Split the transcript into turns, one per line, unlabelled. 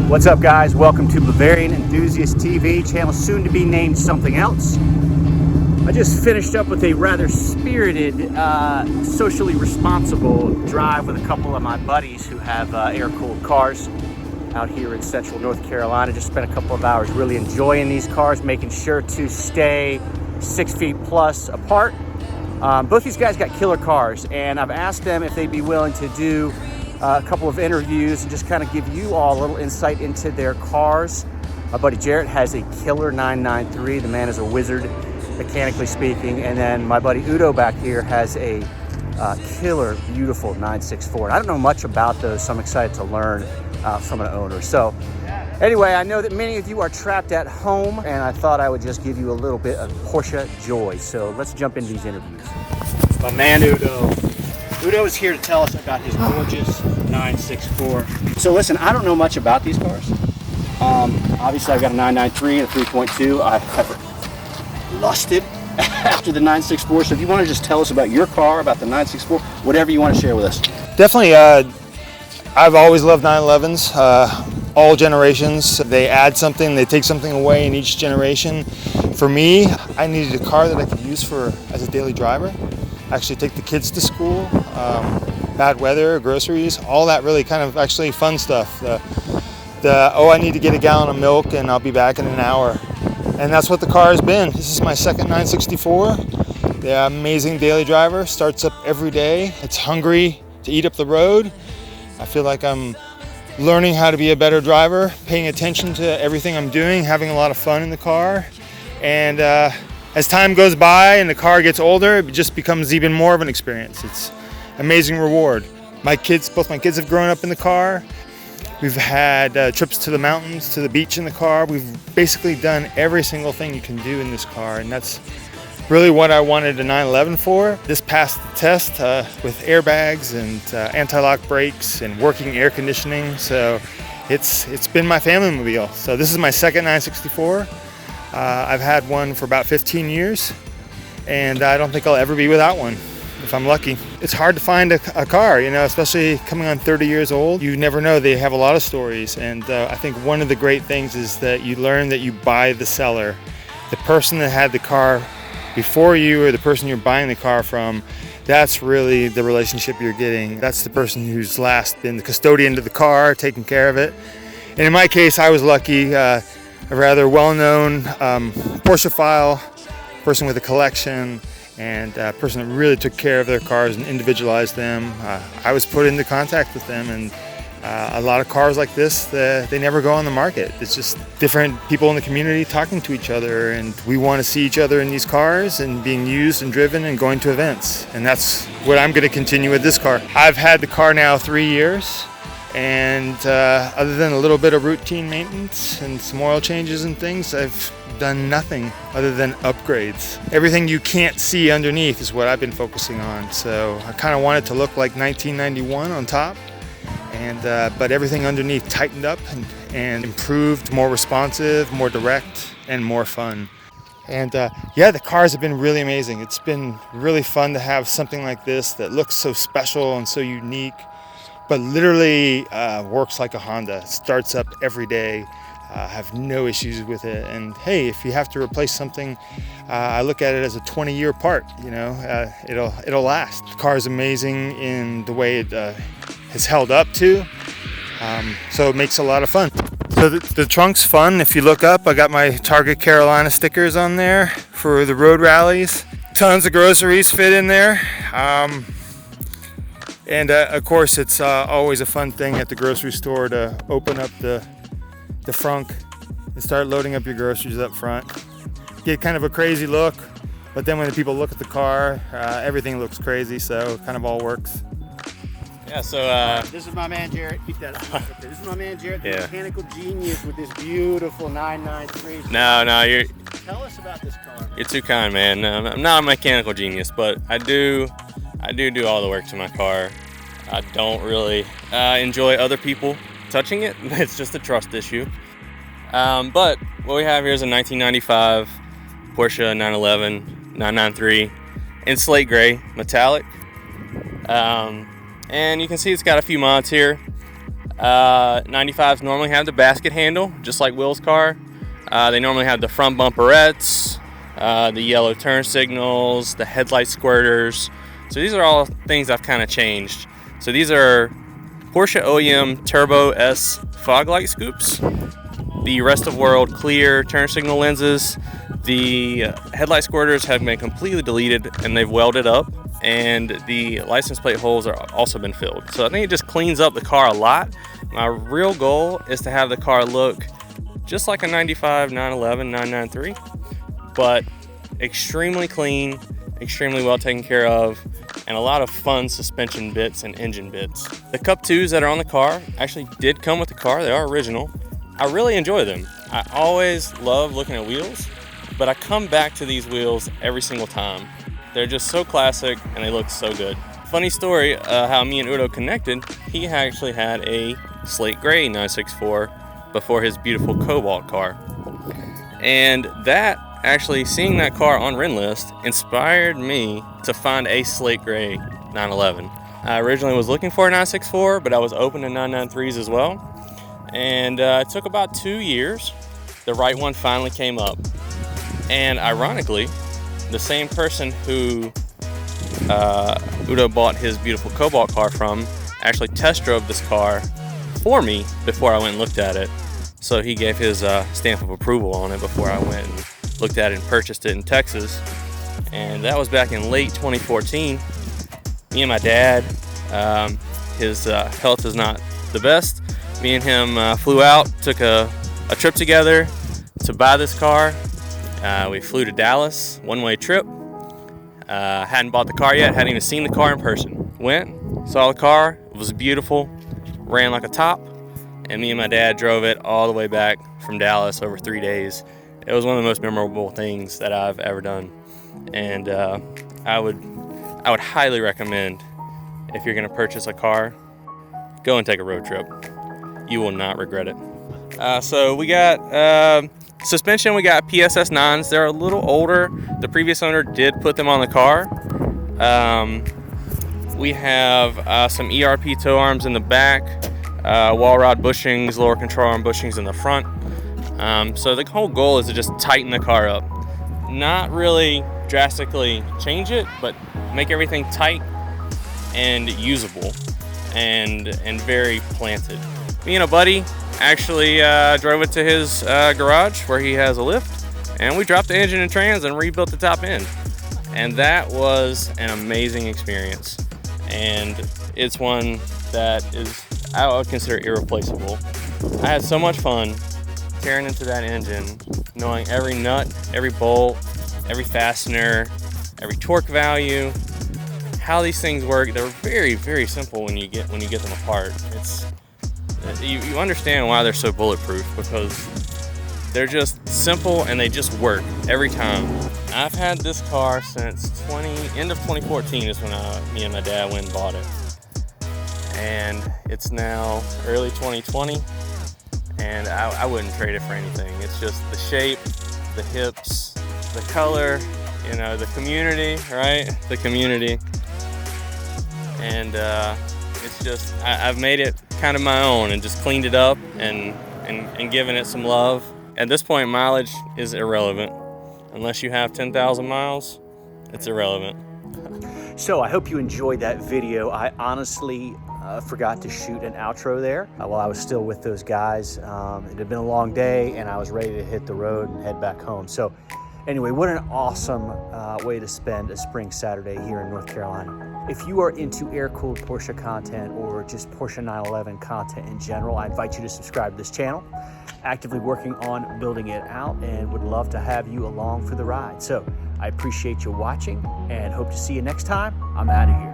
What's up, guys? Welcome to Bavarian Enthusiast TV, channel soon to be named something else. I just finished up with a rather spirited, socially responsible drive with a couple of my buddies who have air-cooled cars out here in central North Carolina. Just spent a couple of hours really enjoying these cars, making sure to stay 6 feet plus apart. Both these guys got killer cars, and I've asked them if they'd be willing to do a couple of interviews and just kind of give you all a little insight into their cars. My buddy Jarrett has a killer 993. The man is a wizard, mechanically speaking. And then my buddy Udo back here has a killer, beautiful 964. I don't know much about those, so I'm excited to learn from an owner. So anyway, I know that many of you are trapped at home, and I thought I would just give you a little bit of Porsche joy. So let's jump into these interviews. My man Udo. Udo is here to tell us about his gorgeous 964. So listen, I don't know much about these cars. Obviously I've got a 993 and a 3.2. I have lusted after the 964. So if you want to just tell us about your car, about the 964, whatever you want to share with us.
Definitely, I've always loved 911s. All generations, they add something, they take something away in each generation. For me, I needed a car that I could use as a daily driver. Actually take the kids to school, bad weather, groceries, all that really kind of actually fun stuff. I need to get a gallon of milk and I'll be back in an hour. And that's what the car has been. This is my second 964. The amazing daily driver, starts up every day. It's hungry to eat up the road. I feel like I'm learning how to be a better driver, paying attention to everything I'm doing, having a lot of fun in the car. And as time goes by and the car gets older, it just becomes even more of an experience. It's amazing reward. Both my kids have grown up in the car. We've had trips to the mountains, to the beach in the car. We've basically done every single thing you can do in this car, and that's really what I wanted a 911 for. This passed the test with airbags and anti-lock brakes and working air conditioning, so it's been my family mobile. So this is my second 964. I've had one for about 15 years, and I don't think I'll ever be without one, if I'm lucky. It's hard to find a car, especially coming on 30 years old. You never know, they have a lot of stories, and I think one of the great things is that you learn that you buy the seller. The person that had the car before you, or the person you're buying the car from, that's really the relationship you're getting. That's the person who's last been the custodian to the car, taking care of it. And in my case, I was lucky. A rather well-known Porsche-phile, person with a collection, and a person that really took care of their cars and individualized them. I was put into contact with them, and a lot of cars like this, they never go on the market. It's just different people in the community talking to each other, and we want to see each other in these cars and being used and driven and going to events. And that's what I'm going to continue with this car. I've had the car now 3 years. And other than a little bit of routine maintenance and some oil changes and things, I've done nothing other than upgrades. Everything you can't see underneath is what I've been focusing on. So I kind of want it to look like 1991 on top, and but everything underneath tightened up and improved, more responsive, more direct, and more fun. And the cars have been really amazing. It's been really fun to have something like this that looks so special and so unique, but literally works like a Honda. It starts up every day. Have no issues with it. And hey, if you have to replace something, I look at it as a 20-year part. It'll last. The car is amazing in the way it has held up too. So it makes a lot of fun. So the trunk's fun. If you look up, I got my Target Carolina stickers on there for the road rallies. Tons of groceries fit in there. And of course, it's always a fun thing at the grocery store to open up the frunk and start loading up your groceries up front. Get kind of a crazy look, but then when the people look at the car, everything looks crazy, so it kind of all works.
Yeah, so
this is my man Jarrett. Keep that up. This is my man Jarrett, the mechanical genius with this beautiful 993.
No, you're.
Tell us about this car.
You're too kind, man. I'm not a mechanical genius, but I do all the work to my car. I don't really enjoy other people touching it. It's just a trust issue. But what we have here is a 1995 Porsche 911 993 in slate gray metallic. And you can see it's got a few mods here. 95s normally have the basket handle, just like Will's car. They normally have the front bumperettes, the yellow turn signals, the headlight squirters. So these are all things I've kind of changed. So these are Porsche OEM Turbo S fog light scoops, the rest of world clear turn signal lenses. The headlight squirters have been completely deleted and they've welded up, and the license plate holes are also been filled. So I think it just cleans up the car a lot. My real goal is to have the car look just like a 95 911 993, but extremely clean, extremely well taken care of, and a lot of fun suspension bits and engine bits. The Cup 2s that are on the car actually did come with the car. They are original. I really enjoy them. I always love looking at wheels, but I come back to these wheels every single time. They're just so classic and they look so good. Funny story, how me and Udo connected. He actually had a slate gray 964 before his beautiful Cobalt car. And that actually, seeing that car on Rennthusiast inspired me to find a slate gray 911. I originally was looking for a 964, but I was open to 993s as well. And it took about 2 years. The right one finally came up. And ironically, the same person who Udo bought his beautiful Cobalt car from actually test drove this car for me before I went and looked at it. So he gave his stamp of approval on it before I went and looked at it and purchased it in Texas. And that was back in late 2014. Me and my dad, his health is not the best. Me and him flew out, took a trip together to buy this car. We flew to Dallas, one-way trip. Hadn't bought the car yet, hadn't even seen the car in person. Went, saw the car, it was beautiful, ran like a top, and me and my dad drove it all the way back from Dallas over 3 days. It was one of the most memorable things that I've ever done. And I would highly recommend, if you're gonna purchase a car, go and take a road trip. You will not regret it. So we got suspension, we got PSS 9s. They're a little older. The previous owner did put them on the car. We have some ERP tow arms in the back, wall rod bushings, lower control arm bushings in the front. So the whole goal is to just tighten the car up. Not really drastically change it, but make everything tight and usable and very planted. Me and a buddy actually drove it to his garage where he has a lift, and we dropped the engine and trans and rebuilt the top end. And that was an amazing experience. And it's one that is, I would consider, irreplaceable. I had so much fun tearing into that engine, knowing every nut, every bolt, every fastener, every torque value, how these things work. They're very, very simple when you get them apart. It's you understand why they're so bulletproof, because they're just simple and they just work every time. I've had this car since end of 2014 is when me and my dad went and bought it. And it's now early 2020, and I wouldn't trade it for anything. It's just the shape, the hips, the color, you know, the community, right? The community. And it's just, I've made it kind of my own and just cleaned it up and given it some love. At this point, mileage is irrelevant. Unless you have 10,000 miles, it's irrelevant.
So I hope you enjoyed that video. I honestly forgot to shoot an outro there while I was still with those guys. It had been a long day and I was ready to hit the road and head back home. So anyway, what an awesome way to spend a spring Saturday here in North Carolina. If you are into air-cooled Porsche content or just Porsche 911 content in general, I invite you to subscribe to this channel. Actively working on building it out and would love to have you along for the ride. So I appreciate you watching and hope to see you next time. I'm out of here.